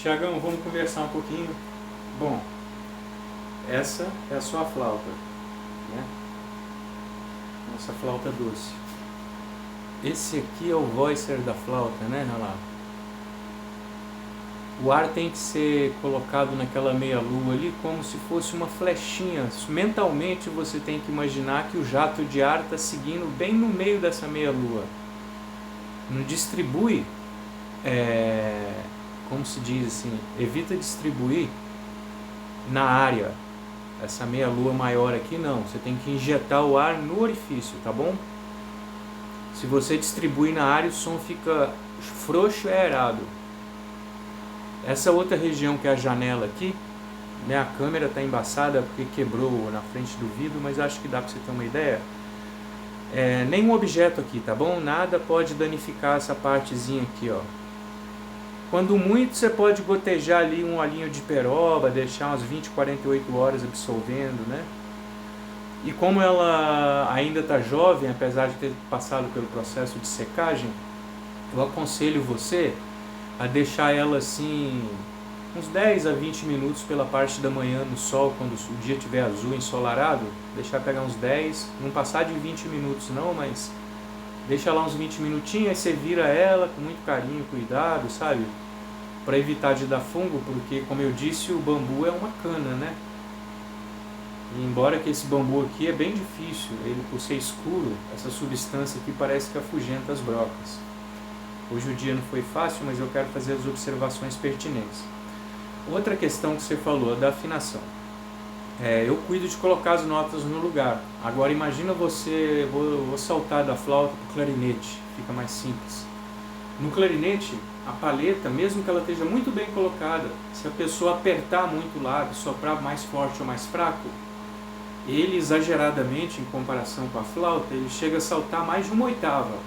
Tiagão, vamos conversar um pouquinho. Bom, essa é a sua flauta, né? Nossa flauta doce. Esse aqui é o voicer da flauta, né, Renato? O ar tem que ser colocado naquela meia-lua ali como se fosse uma flechinha. Mentalmente você tem que imaginar que o jato de ar está seguindo bem no meio dessa meia-lua. Não distribui, como se diz assim, evita distribuir na área. Essa meia-lua maior aqui não, você tem que injetar o ar no orifício, tá bom? Se você distribui na área, o som fica frouxo e aerado. Essa outra região que é a janela aqui, minha câmera está embaçada porque quebrou na frente do vidro, mas acho que dá para você ter uma ideia. Nenhum objeto aqui, tá bom? Nada pode danificar essa partezinha aqui, ó. Quando muito, você pode gotejar ali um olhinho de peroba, deixar umas 20, 48 horas absorvendo, né? E como ela ainda está jovem, apesar de ter passado pelo processo de secagem, eu aconselho você a deixar ela assim uns 10 a 20 minutos pela parte da manhã no sol, quando o dia estiver azul, ensolarado, deixar pegar uns 10, não passar de 20 minutos não, mas deixa lá uns 20 minutinhos, aí você vira ela com muito carinho, cuidado, sabe? Para evitar de dar fungo, porque como eu disse, o bambu é uma cana, né? E embora que esse bambu aqui é bem difícil, ele por ser escuro, essa substância aqui parece que afugenta as brocas. Hoje o dia não foi fácil, mas eu quero fazer as observações pertinentes. Outra questão que você falou, da afinação. Eu cuido de colocar as notas no lugar. Agora imagina você, vou saltar da flauta para o clarinete, fica mais simples. No clarinete, a palheta, mesmo que ela esteja muito bem colocada, se a pessoa apertar muito o lábio, soprar mais forte ou mais fraco, ele exageradamente, em comparação com a flauta, ele chega a saltar mais de uma oitava.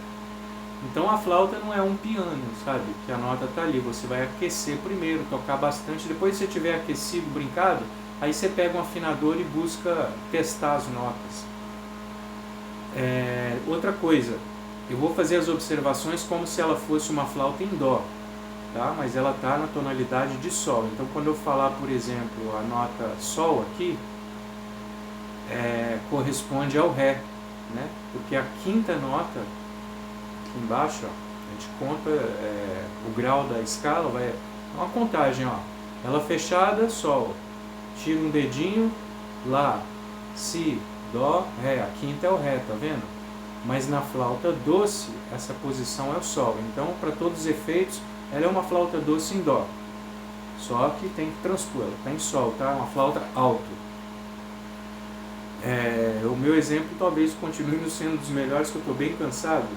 Então a flauta não é um piano, sabe? Que a nota está ali, você vai aquecer primeiro, tocar bastante, depois que você tiver aquecido, brincado, aí você pega um afinador e busca testar as notas. Outra coisa, eu vou fazer as observações como se ela fosse uma flauta em dó, tá? Mas ela está na tonalidade de sol. Então quando eu falar, por exemplo, a nota sol aqui, corresponde ao ré, né? Porque a quinta nota aqui embaixo, ó, a gente conta o grau da escala, vai uma contagem, ó. Ela fechada, sol, tira um dedinho, lá, si, dó, ré. A quinta é o ré, tá vendo? Mas na flauta doce, essa posição é o sol. Então, para todos os efeitos, ela é uma flauta doce em dó. Só que tem que transpor, ela está em sol, tá? Uma flauta alto. O meu exemplo talvez continue sendo dos melhores, que eu estou bem cansado,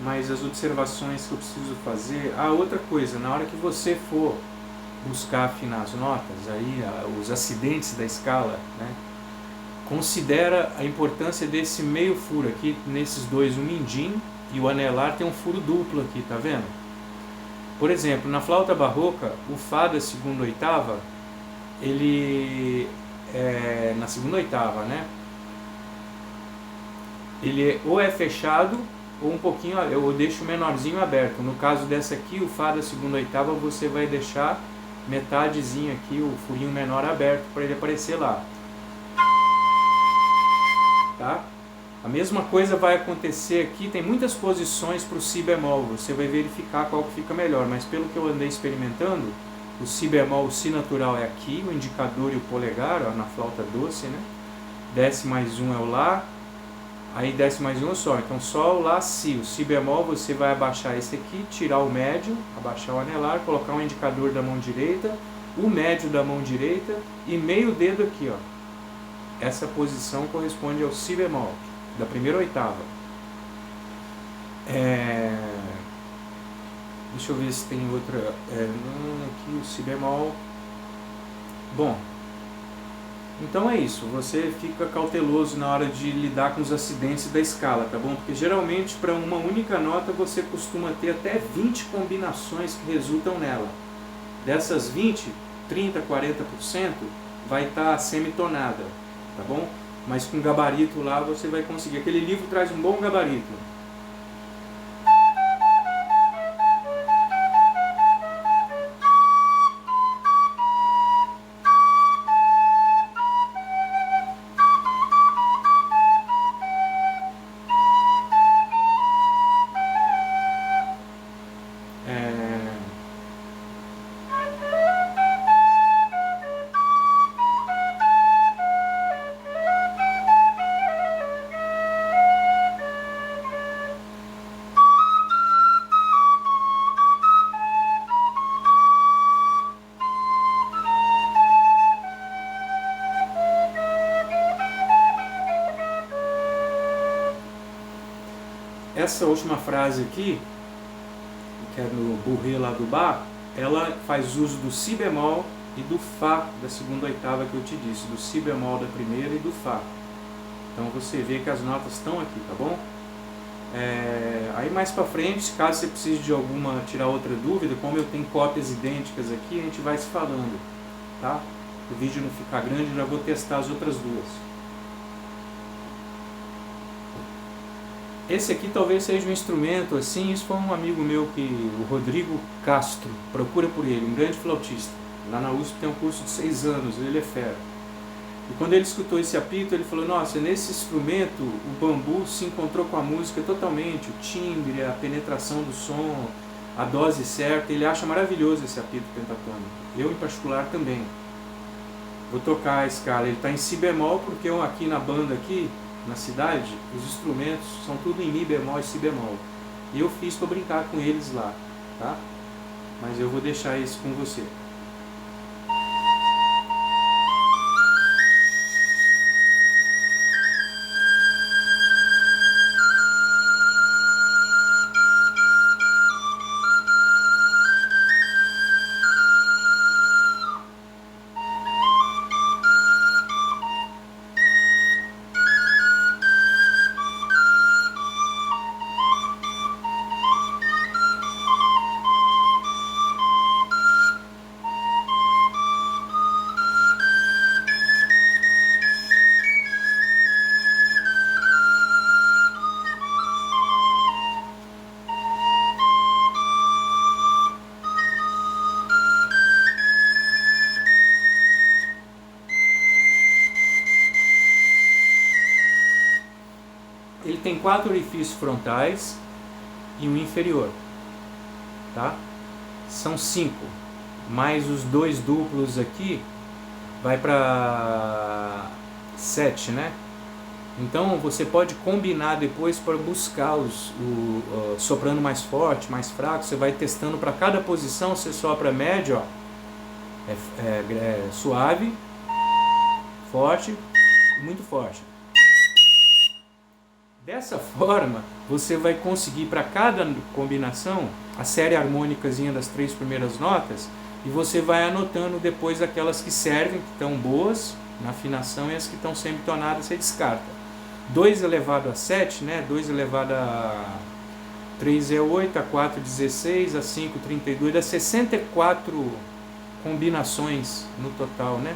mas as observações que eu preciso fazer... outra coisa, na hora que você for buscar afinar as notas, aí os acidentes da escala, né, considera a importância desse meio furo aqui, nesses dois, o mindinho e o anelar tem um furo duplo aqui, tá vendo? Por exemplo, na flauta barroca, o Fá da segunda oitava, ele na segunda oitava, né? Ele ou é fechado ou um pouquinho, eu deixo o menorzinho aberto. No caso dessa aqui, o Fá da segunda oitava, você vai deixar metadezinha aqui, o furinho menor aberto para ele aparecer lá. Tá? A mesma coisa vai acontecer aqui, tem muitas posições para o Si bemol, você vai verificar qual que fica melhor, mas pelo que eu andei experimentando, o Si bemol, o Si natural é aqui, o indicador e o polegar, ó, na flauta doce, né? Desce mais um é o Lá, aí desce mais um é o Sol, então Sol, Lá, Si. O Si bemol você vai abaixar esse aqui, tirar o médio, abaixar o anelar, colocar o indicador da mão direita, o médio da mão direita e meio dedo aqui, ó. Essa posição corresponde ao Si bemol, da primeira oitava. Deixa eu ver se tem outra... aqui o Si bemol. Bom, então é isso. Você fica cauteloso na hora de lidar com os acidentes da escala, tá bom? Porque geralmente para uma única nota você costuma ter até 20 combinações que resultam nela. Dessas 20, 30, 40% vai estar semitonada, tá bom? Mas com gabarito lá você vai conseguir. Aquele livro traz um bom gabarito. essa última frase aqui, que é no Bourrée lá do Bach, ela faz uso do Si bemol e do Fá da segunda oitava que eu te disse, do Si bemol da primeira e do Fá. Então você vê que as notas estão aqui, tá bom? Aí mais pra frente, caso você precise de alguma, tirar outra dúvida, como eu tenho cópias idênticas aqui, a gente vai se falando, tá? O vídeo não ficar grande, eu já vou testar as outras duas. Esse aqui talvez seja um instrumento assim, isso foi um amigo meu, o Rodrigo Castro, procura por ele, um grande flautista. Lá na USP tem um curso de 6 anos, ele é fera. E quando ele escutou esse apito, ele falou, nossa, nesse instrumento o bambu se encontrou com a música totalmente, o timbre, a penetração do som, a dose certa. Ele acha maravilhoso esse apito pentatônico. Eu, em particular, também. Vou tocar a escala, ele está em Si bemol, porque eu aqui na banda, aqui na cidade, os instrumentos são tudo em Mi bemol e Si bemol. E eu fiz para brincar com eles lá, tá? Mas eu vou deixar isso com você. Ele tem 4 orifícios frontais e um inferior, tá? São 5, mais os 2 duplos aqui, vai para 7, né? Então você pode combinar depois para buscar soprando mais forte, mais fraco, você vai testando para cada posição, você sopra médio, ó, suave, forte, muito forte. Dessa forma, você vai conseguir para cada combinação a série harmônicazinha das 3 primeiras notas e você vai anotando depois aquelas que servem, que estão boas na afinação, e as que estão semitonadas você descarta. 2 elevado a 7, né? 2 elevado a 3 é 8, a 4 16, a 5 32, dá 64 combinações no total, né?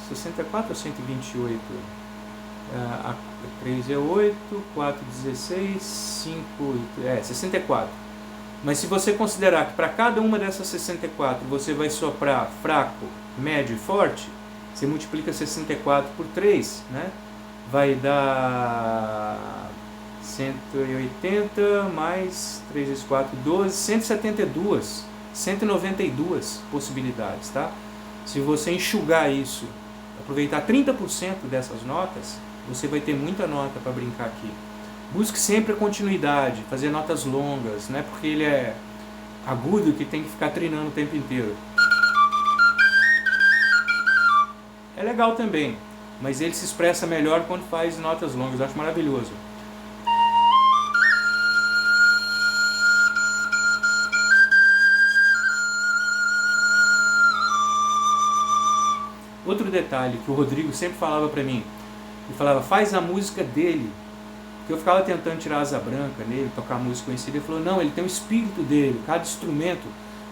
64 ou 128? A 3 é 8, 4 16, 5, 64. Mas se você considerar que para cada uma dessas 64 você vai soprar fraco, médio e forte, você multiplica 64 por 3, né? Vai dar 180 mais 3 vezes 4, 12, 172, 192 possibilidades, tá? Se você enxugar isso, aproveitar 30% dessas notas, você vai ter muita nota para brincar aqui. Busque sempre a continuidade, fazer notas longas, né? Porque ele é agudo que tem que ficar treinando o tempo inteiro. É legal também, mas ele se expressa melhor quando faz notas longas, eu acho maravilhoso. Outro detalhe que o Rodrigo sempre falava para mim, ele falava, faz a música dele. Porque eu ficava tentando tirar asa branca nele, tocar música conhecida, ele falou, não, ele tem o espírito dele, cada instrumento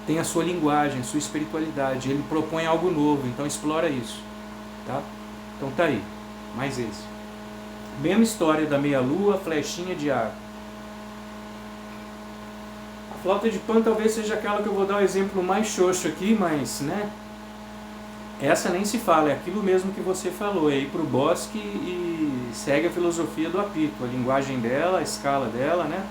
tem a sua linguagem, a sua espiritualidade, ele propõe algo novo, então explora isso, tá? Então tá aí, mais esse. Mesma história da meia-lua, flechinha de ar. A flauta de pan talvez seja aquela que eu vou dar o exemplo mais xoxo aqui, mas, né? Essa nem se fala, é aquilo mesmo que você falou, é ir para o bosque e segue a filosofia do apito, a linguagem dela, a escala dela, né?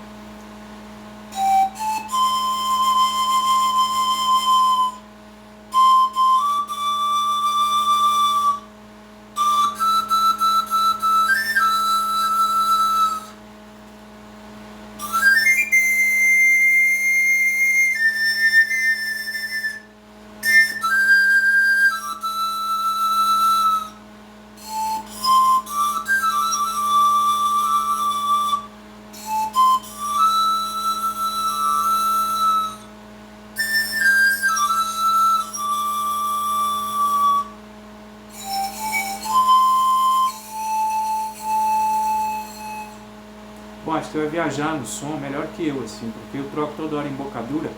acho que você vai viajar no som melhor que eu, assim, porque eu troco toda hora embocadura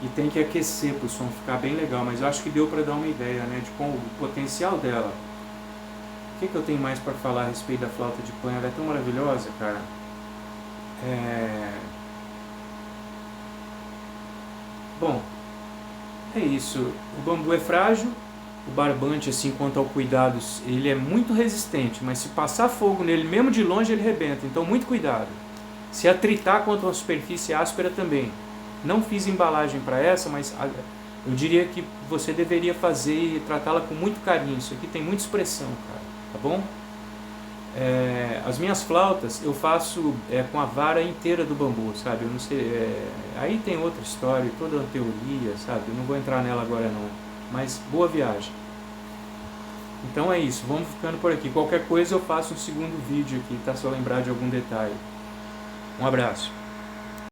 e tem que aquecer para o som ficar bem legal, mas eu acho que deu para dar uma ideia, né, de qual o potencial dela. O que eu tenho mais para falar a respeito da flauta de pan? Ela é tão maravilhosa, cara. Bom, é isso. O bambu é frágil, o barbante, assim, quanto ao cuidados, ele é muito resistente, mas se passar fogo nele, mesmo de longe, ele rebenta. Então, muito cuidado. Se atritar contra uma superfície áspera também. Não fiz embalagem para essa, mas eu diria que você deveria fazer e tratá-la com muito carinho. Isso aqui tem muita expressão, cara. Tá bom? As minhas flautas eu faço com a vara inteira do bambu, sabe? Eu não sei, aí tem outra história, toda uma teoria, sabe? Eu não vou entrar nela agora não. Mas boa viagem. Então é isso, vamos ficando por aqui. Qualquer coisa eu faço um segundo vídeo aqui, tá? Se eu lembrar de algum detalhe. Um abraço.